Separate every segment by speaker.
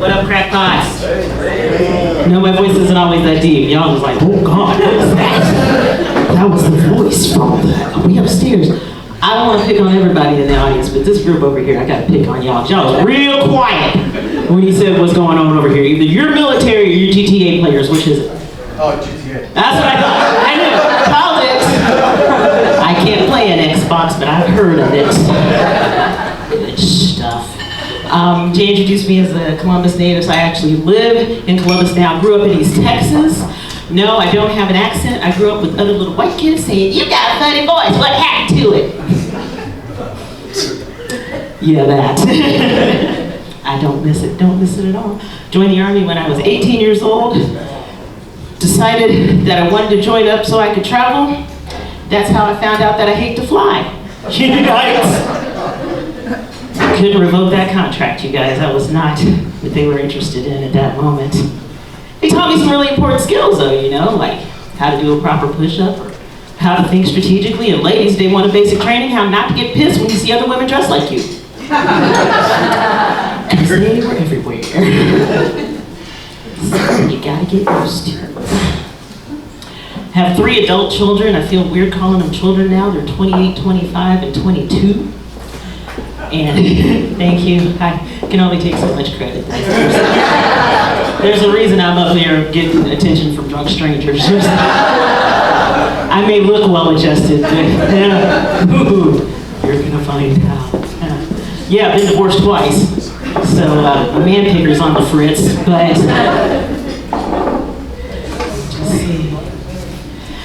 Speaker 1: What up, Krackpots? No, my voice isn't always that deep. Y'all was like, oh God, what was that? That was the voice from the way upstairs. I don't want to pick on everybody in the audience, but this group over here, I got to pick on y'all. Y'all was real quiet when he said what's going on over here. Either you're military or you're GTA players. Which is it?
Speaker 2: Oh, GTA.
Speaker 1: That's what I thought. I knew. Called it. I can't play an Xbox, but I've heard of it. Good stuff. Jay introduced me as a Columbus native, so I actually live in Columbus now. Grew up in East Texas. No, I don't have an accent. I grew up with other little white kids saying, "You got a funny voice, what happened to it?" Yeah, that. I don't miss it at all. Joined the Army when I was 18 years old. Decided that I wanted to join up so I could travel. That's how I found out that I hate to fly. You guys. Couldn't revoke that contract, you guys. That was not what they were interested in at that moment. They taught me some really important skills though, you know, like how to do a proper push-up or how to think strategically. And ladies, they want a basic training, how not to get pissed when you see other women dressed like you. Because they were everywhere. So you gotta get used to it. Have 3 adult children. I feel weird calling them children now. They're 28, 25, and 22. And thank you. I can only take so much credit. There's a reason I'm up there getting attention from drunk strangers. I may look well-adjusted, but you're gonna find out. Yeah, I've been divorced twice, so a man picker's on the fritz, but let's see.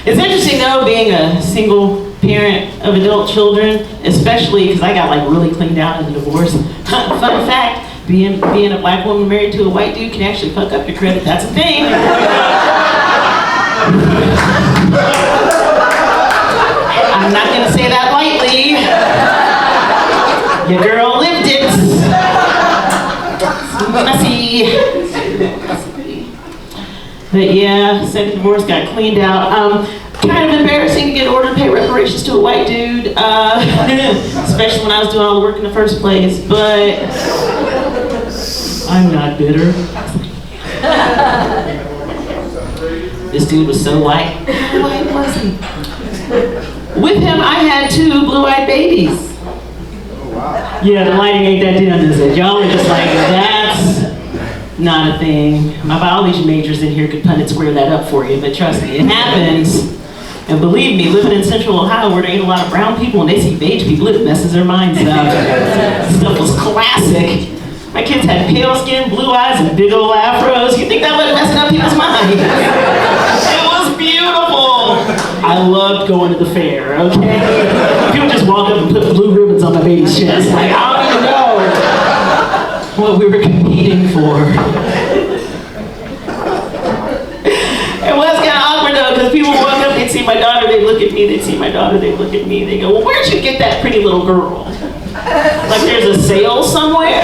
Speaker 1: It's interesting though, being a single parent of adult children, especially because I got like really cleaned out in the divorce. Fun fact, being a black woman married to a white dude can actually fuck up your credit. That's a thing. I'm not gonna say that lightly. Your girl lived it. Messy. But yeah, second divorce, got cleaned out. Kind of embarrassing to get ordered to pay reparations to a white dude, especially when I was doing all the work in the first place, but I'm not bitter. This dude was so white. How white was he? With him, I had 2 blue-eyed babies.
Speaker 2: Oh, wow.
Speaker 1: Yeah, the lighting ain't that dim, is it? Y'all are just like, that's not a thing. My biology majors in here could Punnett square that up for you, but trust me, it happens. And believe me, living in central Ohio where there ain't a lot of brown people and they see beige people, it messes their minds up. Stuff was classic. My kids had pale skin, blue eyes, and big old afros. You think that wasn't messing up people's minds? It was beautiful. I loved going to the fair, okay? People just walk up and put blue ribbons on my baby's chest. Like, I don't even know what we were competing for. It was kind of awkward though, because people walk up, they'd see my daughter, they'd look at me, they'd see my daughter, they'd look at me, they go, well, where'd you get that pretty little girl? Like there's a sale somewhere?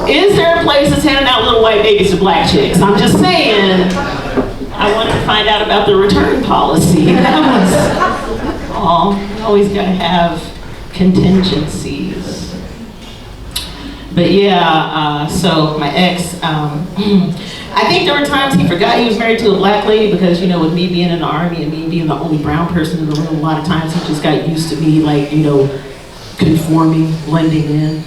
Speaker 1: Is there a place that's handing out little white babies to black chicks? I'm just saying, I wanted to find out about the return policy. That was all. You always gotta have contingencies. But yeah, so my ex, I think there were times he forgot he was married to a black lady because, you know, with me being in the Army and me being the only brown person in the room, a lot of times he just got used to me, like, you know, conforming, blending in.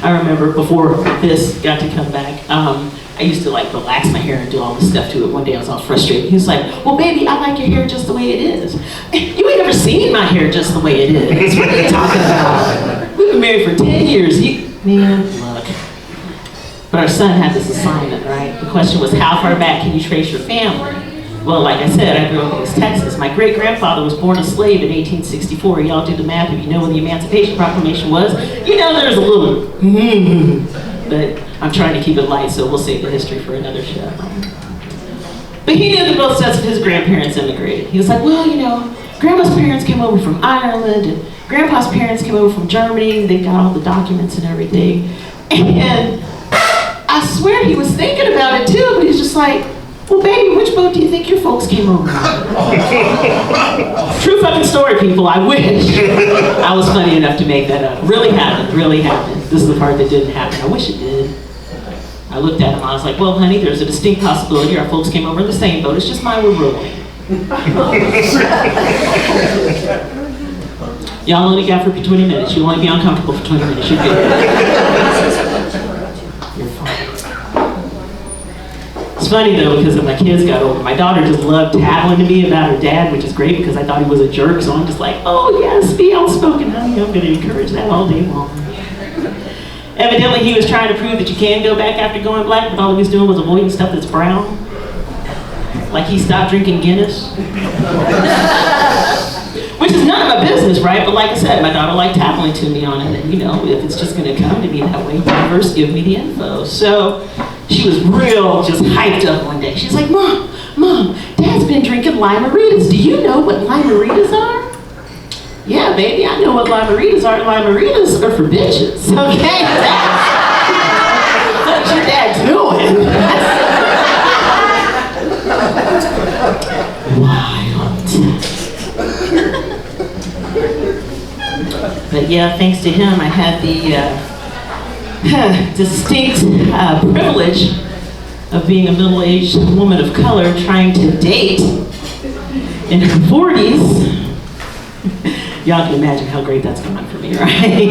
Speaker 1: I remember before this got to come back, I used to like relax my hair and do all this stuff to it. One day I was all frustrated. He was like, well, baby, I like your hair just the way it is. You ain't never seen my hair just the way it is. What are you talking about? We've been married for 10 years. Man, look. But our son had this assignment, right? The question was, how far back can you trace your family? Well, like I said, I grew up in East Texas. My great-grandfather was born a slave in 1864. Y'all do the math. If you know when the Emancipation Proclamation was, you know there's a little, but I'm trying to keep it light, so we'll save the history for another show. But he knew that both sets of his grandparents immigrated. He was like, well, you know, Grandma's parents came over from Ireland, and Grandpa's parents came over from Germany. They got all the documents and everything. And I swear he was thinking about it too, but he's just like, well, baby, which boat do you think your folks came over on? True fucking story, people, I wish. I was funny enough to make that up. Really happened, really happened. This is the part that didn't happen. I wish it did. I looked at him, I was like, well, honey, there's a distinct possibility our folks came over in the same boat. It's just mine we're rowing. Y'all only got for 20 minutes. You'll only be uncomfortable for 20 minutes. You're good. You're fine. It's funny though, because when my kids got older, my daughter just loved tattling to me about her dad, which is great because I thought he was a jerk. So I'm just like, oh yes, be outspoken, honey. I'm going to encourage that all day long. Evidently, he was trying to prove that you can go back after going black, but all he was doing was avoiding stuff that's brown. Like he stopped drinking Guinness. Which is none of my business, right? But like I said, my daughter liked tattling to me on it. And you know, if it's just going to come to me that way, universe, give me the info. So she was real just hyped up one day. She's like, Mom, Dad's been drinking Lime-A-Ritas. Do you know what Lime-A-Ritas are? Yeah, baby, I know what Lime-A-Ritas are. Lime-A-Ritas are for bitches. Okay? What's your dad doing? Wild. But yeah, thanks to him, I had the distinct privilege of being a middle-aged woman of color trying to date in her 40s. Y'all can imagine how great that's going for me, right?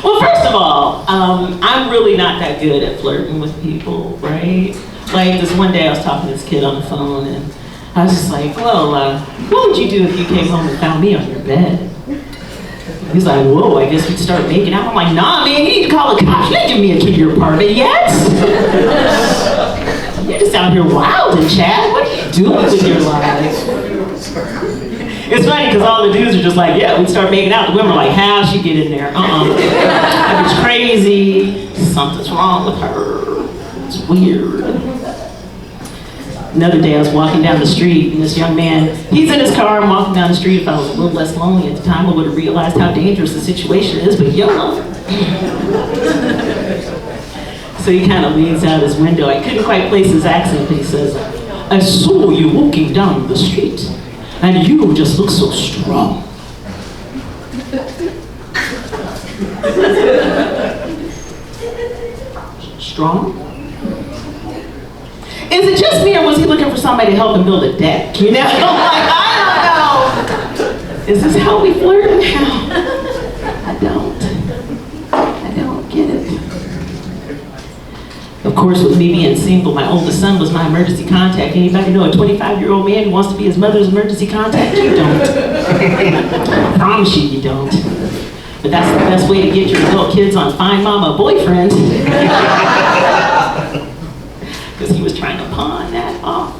Speaker 1: Well, first of all, I'm really not that good at flirting with people, right? Like this one day I was talking to this kid on the phone and I was just like, well, what would you do if you came home and found me on your bed? He's like, whoa, I guess we'd start making out. I'm like, nah, man, you need to call the cops. You ain't giving me a key to your apartment yet. You're just out here wilding, Chad. What are you doing with your life? It's funny because all the dudes are just like, yeah, we'd start making out. The women are like, how'd she get in there? That bitch crazy. Something's wrong with her. It's weird. Another day I was walking down the street and this young man, he's in his car, I'm walking down the street. If I was a little less lonely at the time, I would have realized how dangerous the situation is, but YOLO. So he kind of leans out his window. I couldn't quite place his accent, but he says, I saw you walking down the street, and you just look so strong. Strong? Is it just me, or was he looking for somebody to help him build a deck? You know? Like, I don't know. Is this how we flirt now? I don't get it. Of course, with me being single, my oldest son was my emergency contact. Anybody know a 25-year-old man who wants to be his mother's emergency contact? You don't. I promise you don't. But that's the best way to get your adult kids on Find Mama boyfriend. Because he was trying to pawn that off.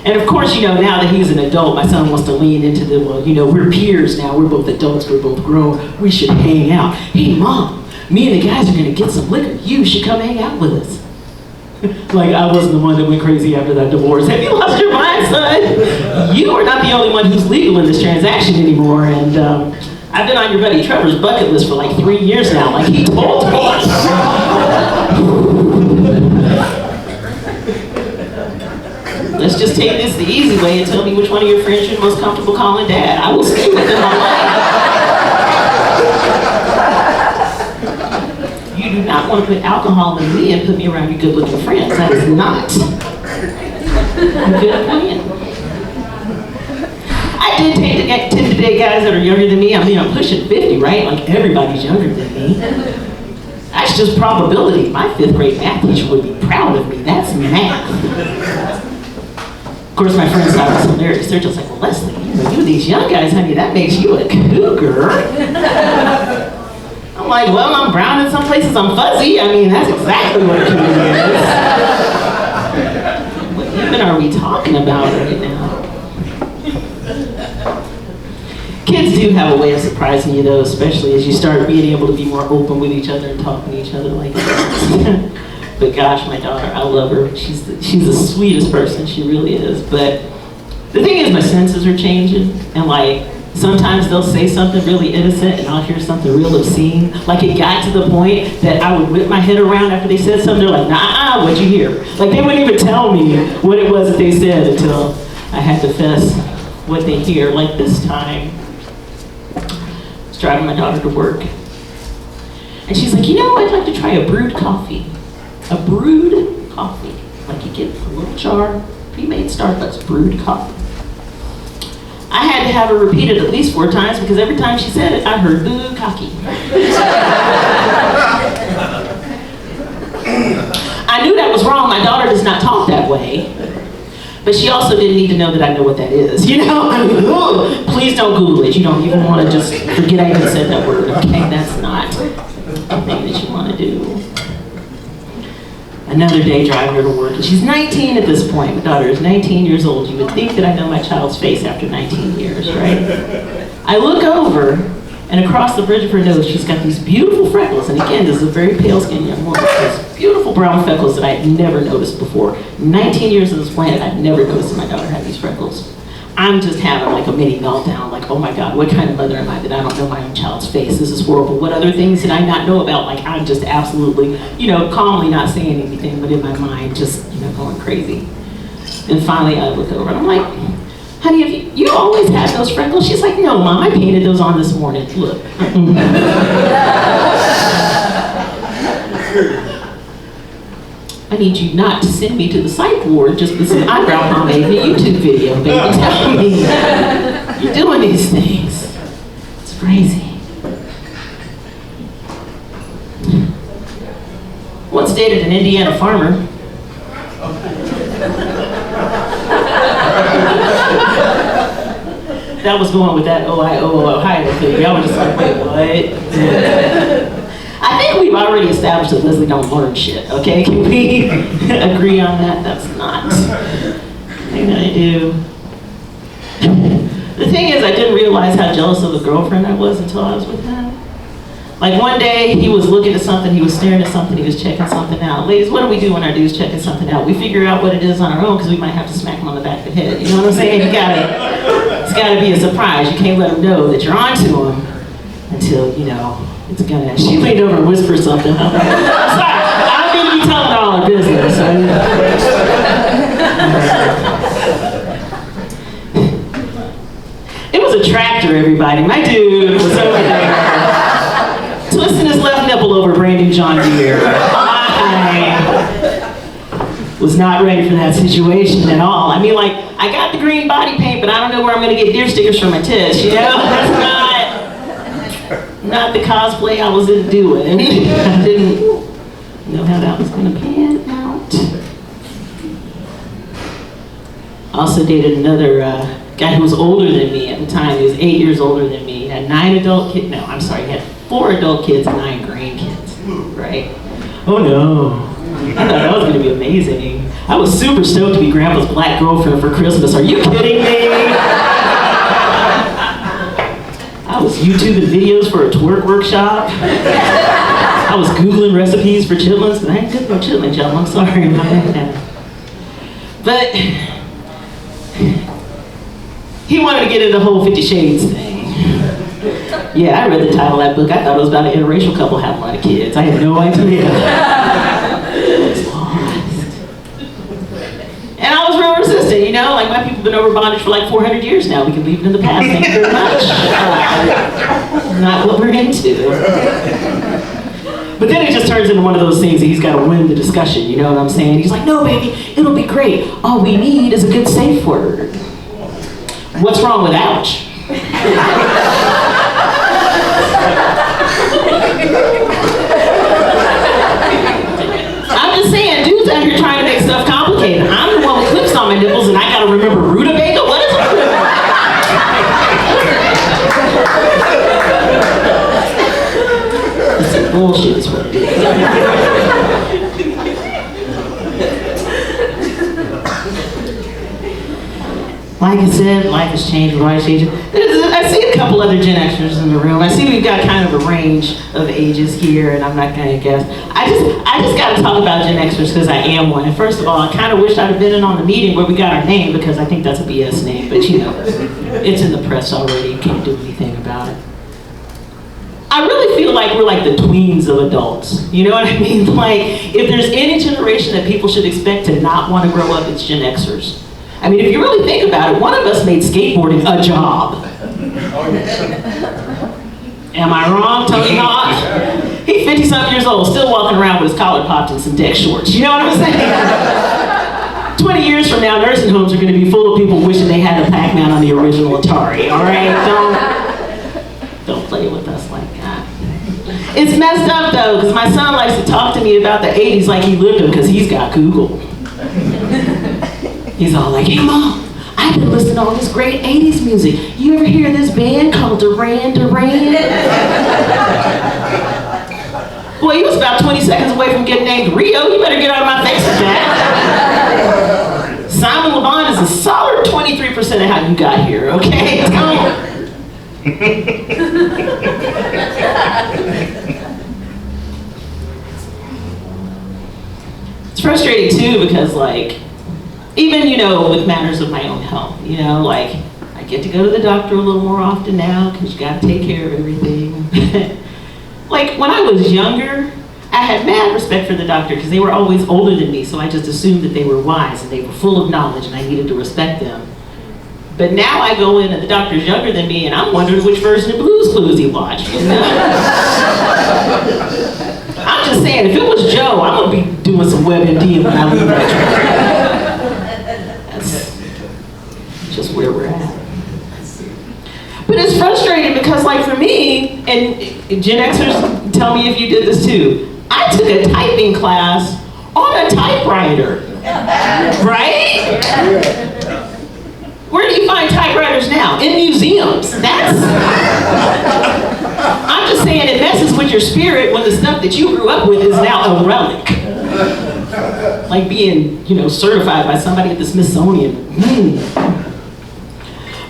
Speaker 1: And of course, you know, now that he's an adult, my son wants to lean into the, well, you know, we're peers now, we're both adults, we're both grown, we should hang out. Hey, Mom, me and the guys are gonna get some liquor, you should come hang out with us. Like I wasn't the one that went crazy after that divorce. Have you lost your mind, son? You are not the only one who's legal in this transaction anymore, and I've been on your buddy Trevor's bucket list for like 3 years now, like he told me. Let's just take this the easy way and tell me which one of your friends you're most comfortable calling dad. I will stay with them all life. You do not want to put alcohol in me and put me around your good-looking friends. That is not a good plan. I did tend to date guys that are younger than me. I mean, I'm pushing 50, right? Like everybody's younger than me. That's just probability. My 5th grade math teacher would be proud of me. That's math. Of course, my friends thought it was hilarious. They're just like, well, Leslie, you these young guys, honey, that makes you a cougar. I'm like, well, I'm brown in some places, I'm fuzzy. I mean, that's exactly what a cougar is. What even are we talking about right now? Kids do have a way of surprising you, though, especially as you start being able to be more open with each other and talking to each other like that. But gosh, my daughter, I love her. She's the sweetest person, she really is. But the thing is, my senses are changing, and like Sometimes they'll say something really innocent and I'll hear something real obscene. Like it got to the point that I would whip my head around after they said something. They're like, nah, what'd you hear? Like they wouldn't even tell me what it was that they said until I had to fess what they hear. Like this time, I was driving my daughter to work. And she's like, I'd like to try a brewed coffee. A brewed coffee. Like you get a little jar, pre-made Starbucks brewed coffee. I had to have her repeat it at least 4 times because every time she said it, I heard boo cocky. I knew that was wrong. My daughter does not talk that way. But she also didn't need to know that I know what that is, Please don't Google it. You don't even want to just forget I even said that word, okay? That's not the thing that you want to do. Another day driving her to work, and she's 19 at this point. My daughter is 19 years old. You would think that I know my child's face after 19 years, right? I look over, and across the bridge of her nose, she's got these beautiful freckles. And again, this is a very pale-skinned young woman. These beautiful brown freckles that I had never noticed before. 19 years on this planet, I'd never noticed that my daughter had these freckles. I'm just having like a mini meltdown, like, oh my God, what kind of mother am I that I don't know my own child's face? This is horrible. What other things did I not know about? Like, I'm just absolutely, calmly not saying anything, but in my mind, just, going crazy. And finally, I look over and I'm like, honey, have you always had those freckles? She's like, no, Mom, I painted those on this morning. Look. I need you not to send me to the psych ward just with some eyebrow pomade in a YouTube video, baby. Tell me you're doing these things. It's crazy. Once dated an Indiana farmer. That was going with that Ohio thing. Y'all were just like, wait, what? I think we've already established that Leslie don't learn shit, okay? Can we agree on that? That's not the thing that I do. The thing is, I didn't realize how jealous of a girlfriend I was until I was with him. Like one day, he was looking at something, he was staring at something, he was checking something out. Ladies, what do we do when our dude's checking something out? We figure out what it is on our own because we might have to smack him on the back of the head. You know what I'm saying? It's gotta be a surprise. You can't let him know that you're onto him until, it's gonna, she leaned over and whispered something. I'm sorry, I don't mean to be telling all our business. It was a tractor, everybody. My dude was over there, twisting his left nipple over a brand new John Deere. I was not ready for that situation at all. I mean, like, I got the green body paint, but I don't know where I'm gonna get deer stickers for my tits, That's not the cosplay I was into doing. I didn't know how that was going to pan out. I also dated another guy who was older than me at the time. He was 8 years older than me. He had 9 adult kids. No, I'm sorry. He had 4 adult kids and 9 grandkids. Right? Oh no. I thought that was going to be amazing. I was super stoked to be Grandpa's black girlfriend for Christmas. Are you kidding me? I was YouTubing videos for a twerk workshop. I was Googling recipes for chitlins, because I ain't good for chitlin, y'all. I'm sorry about that. But he wanted to get into the whole 50 Shades thing. Yeah, I read the title of that book. I thought it was about an interracial couple having a lot of kids. I had no idea. I was lost. And I was real resistant, like my people have been over bondage for like 400 years now. We can leave it in the past, thank you very much. Not what we're into. But then it just turns into one of those things that he's got to win the discussion, you know what I'm saying? He's like, no baby, it'll be great. All we need is a good safe word. What's wrong with ouch? I'm just saying, dudes out here trying to make stuff complicated. I'm the one with clips on my nipples and I gotta remember rutabaga? What is it? It's bullshit is what it is. Like I said, life has changed, life changes. I I see a couple other Gen Xers in the room. I see we've got kind of a range of ages here, and I'm not gonna guess. I just gotta talk about Gen Xers because I am one. And first of all, I kind of wish I'd have been in on the meeting where we got our name because I think that's a BS name, but you know, it's in the press already, you can't do anything about it. I really feel like we're like the tweens of adults. You know what I mean? Like, if there's any generation that people should expect to not want to grow up, it's Gen Xers. I mean, if you really think about it, one of us made skateboarding a job. Am I wrong, Tony Hawk? He's 50-something years old, still walking around with his collar popped and some deck shorts. You know what I'm saying? 20 years from now, nursing homes are going to be full of people wishing they had a Pac-Man on the original Atari, all right? Don't play with us like that. It's messed up, though, because my son likes to talk to me about the 80s like he lived them because he's got Google. He's all like, hey, Mom, I've been listening to all this great 80s music. You ever hear this band called Duran Duran? Boy, he was about 20 seconds away from getting named Rio. You better get out of my face with that. Simon LeBon is a solid 23% of how you got here, okay? It's frustrating, too, because, like, even, you know, with matters of my own health, you know, like, I get to go to the doctor a little more often now because you got to take care of everything. Like, when I was younger, I had mad respect for the doctor because they were always older than me, so I just assumed that they were wise and they were full of knowledge and I needed to respect them. But now I go in and the doctor's younger than me and I'm wondering which version of Blue's Clues he watched, you know? I'm just saying, if it was Joe, I'm going to be doing some WebMD when I leave that That's just where we're at. But it's frustrating because, like, for me, and Gen Xers, tell me if you did this too, I took a typing class on a typewriter, right? Where do you find typewriters now? In museums. I'm just saying it messes with your spirit when the stuff that you grew up with is now a relic. Like being, you know, certified by somebody at the Smithsonian.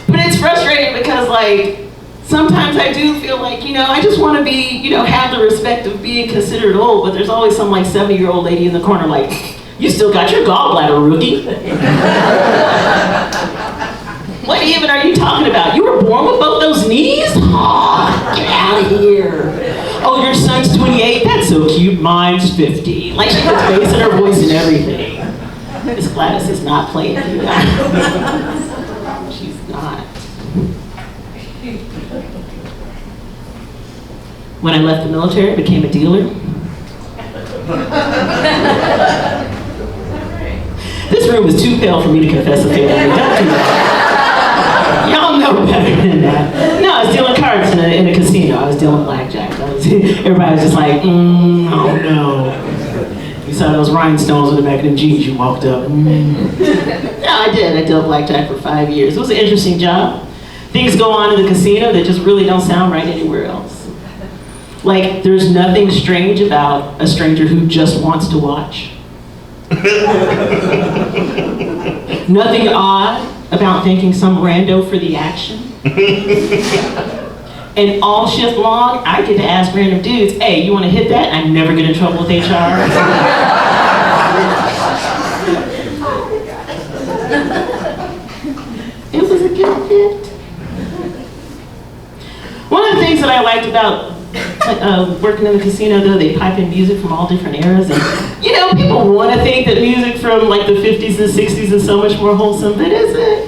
Speaker 1: But it's frustrating because, like, sometimes I do feel like, you know, I just want to be, you know, have the respect of being considered old, but there's always some, like, 70-year-old lady in the corner like, you still got your gallbladder, rookie. What even are you talking about? You were born with both those knees? Oh, get out of here. Oh, your son's 28? That's so cute. Mine's 50. Like, she puts bass in her voice and everything. Miss Gladys is not playing you guys. She's not. When I left the military, I became a dealer. This room is too pale for me to confess a failure. Don't do that. Y'all know better than that. No, I was dealing cards in a casino. I was dealing blackjack. Everybody was just like, oh no. You saw those rhinestones in the back of the jeans you walked up. No, I did. I dealt blackjack for 5 years. It was an interesting job. Things go on in the casino that just really don't sound right anywhere else. Like, there's nothing strange about a stranger who just wants to watch. Nothing odd about thanking some rando for the action. And all shift long, I get to ask random dudes, hey, you want to hit that? I never get in trouble with HR. It was a good hit. One of the things that I liked about working in the casino, though, they pipe in music from all different eras. And, you know, people want to think that music from, like, the 50s and 60s is so much more wholesome, but is it?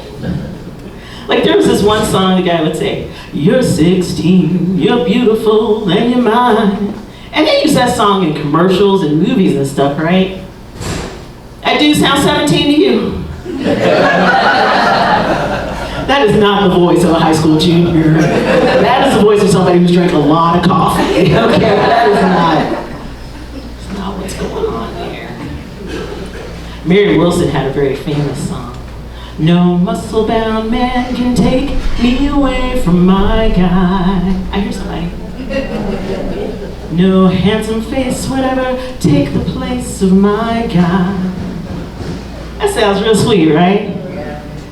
Speaker 1: Like, there was this one song the guy would say, you're 16, you're beautiful, and you're mine. And they use that song in commercials and movies and stuff, right? That dude sounds 17 to you. That is not the voice of a high school junior. That is the voice of somebody who's drank a lot of coffee. Okay, that is not what's going on there. Mary Wilson had a very famous song. No muscle-bound man can take me away from my guy. I hear somebody. No handsome face would ever take the place of my guy. That sounds real sweet, right?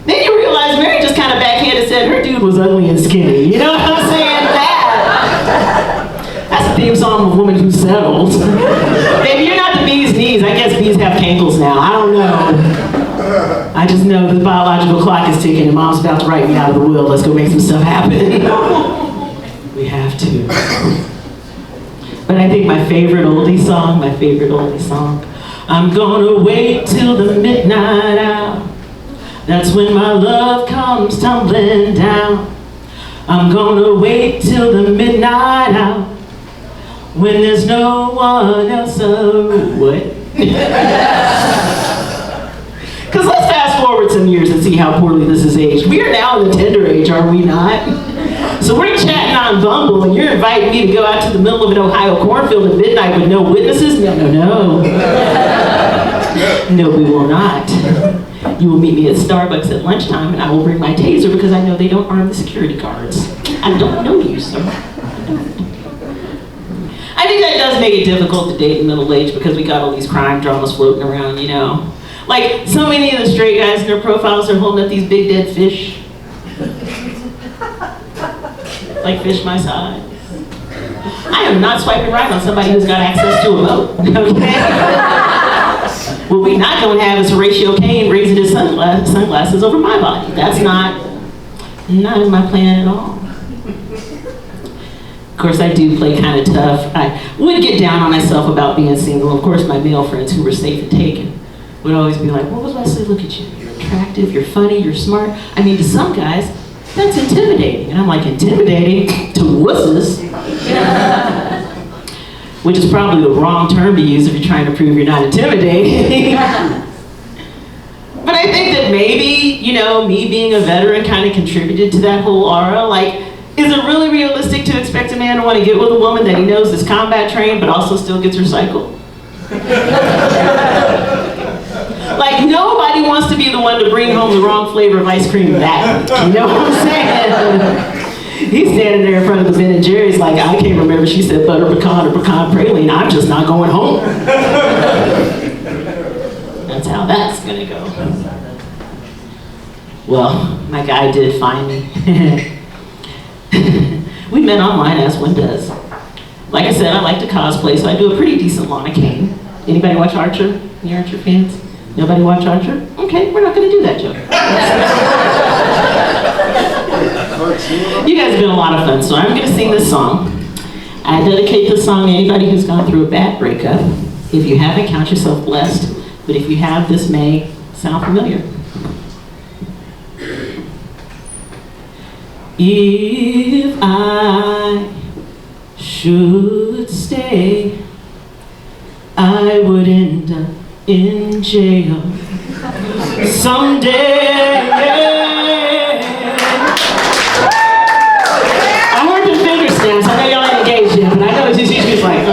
Speaker 1: Then you realize Mary just kind of backhanded said her dude was ugly and skinny. You know what I'm saying? That's a theme song of a woman who settled. Baby, you're not the bee's knees. I guess bees have cankles now. I don't know. I just know the biological clock is ticking and Mom's about to write me out of the will. Let's go make some stuff happen. We have to. But I think my favorite oldie song, I'm gonna wait till the midnight hour. That's when my love comes tumbling down. I'm gonna wait till the midnight hour when there's no one else around. What? Because let's fast forward some years and see how poorly this is aged. We are now in the tender age, are we not? So we're chatting on Bumble and you're inviting me to go out to the middle of an Ohio cornfield at midnight with no witnesses? No. No, we will not. You will meet me at Starbucks at lunchtime and I will bring my taser because I know they don't arm the security guards. I don't know you, sir. I think that does make it difficult to date in middle age because we got all these crime dramas floating around, you know. Like, so many of the straight guys in their profiles are holding up these big dead fish. Like fish my size. I am not swiping right on somebody who's got access to a boat, okay? What we not gonna have is Horatio Kane raising his sunglasses over my body. That's not in my plan at all. Of course, I do play kind of tough. I would get down on myself about being single. Of course, my male friends who were safe and taken would always be like, well, what was Leslie, look at you. You're attractive, you're funny, you're smart. I mean, to some guys, that's intimidating. And I'm like, intimidating? To wusses? Which is probably the wrong term to use if you're trying to prove you're not intimidating. But I think that maybe, you know, me being a veteran kind of contributed to that whole aura. Like, is it really realistic to expect a man to want to get with a woman that he knows is combat trained but also still gets her cycle? Like, nobody wants to be the one to bring home the wrong flavor of ice cream that week. You know what I'm saying? He's standing there in front of the Ben & Jerry's like, I can't remember, she said butter pecan or pecan praline. I'm just not going home. That's how that's gonna go. Well, my guy did find me. We met online as one does. Like I said, I like to cosplay, so I do a pretty decent Lana Kane. Anybody watch Archer? Any Archer fans? Nobody watch Archer? Okay, we're not gonna do that joke. You guys have been a lot of fun, so I'm gonna sing this song. I dedicate this song to anybody who's gone through a bad breakup. If you haven't, count yourself blessed. But if you have, this may sound familiar. If I should stay, I would end up in jail someday. I heard the finger snaps. I know y'all ain't engaged yet, but I know it's just she's like,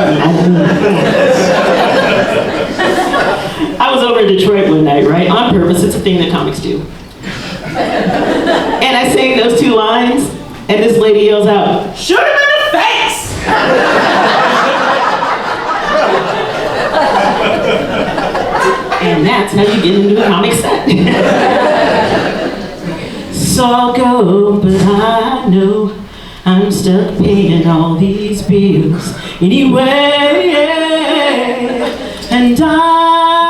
Speaker 1: I was over in Detroit one night, right? On purpose. It's a thing that comics do. And I sang those two lines, and this lady yells out, "Shoot him in the face!" And that's how you get into a comic set. So I'll go, but I know I'm stuck paying all these bills anyway, and I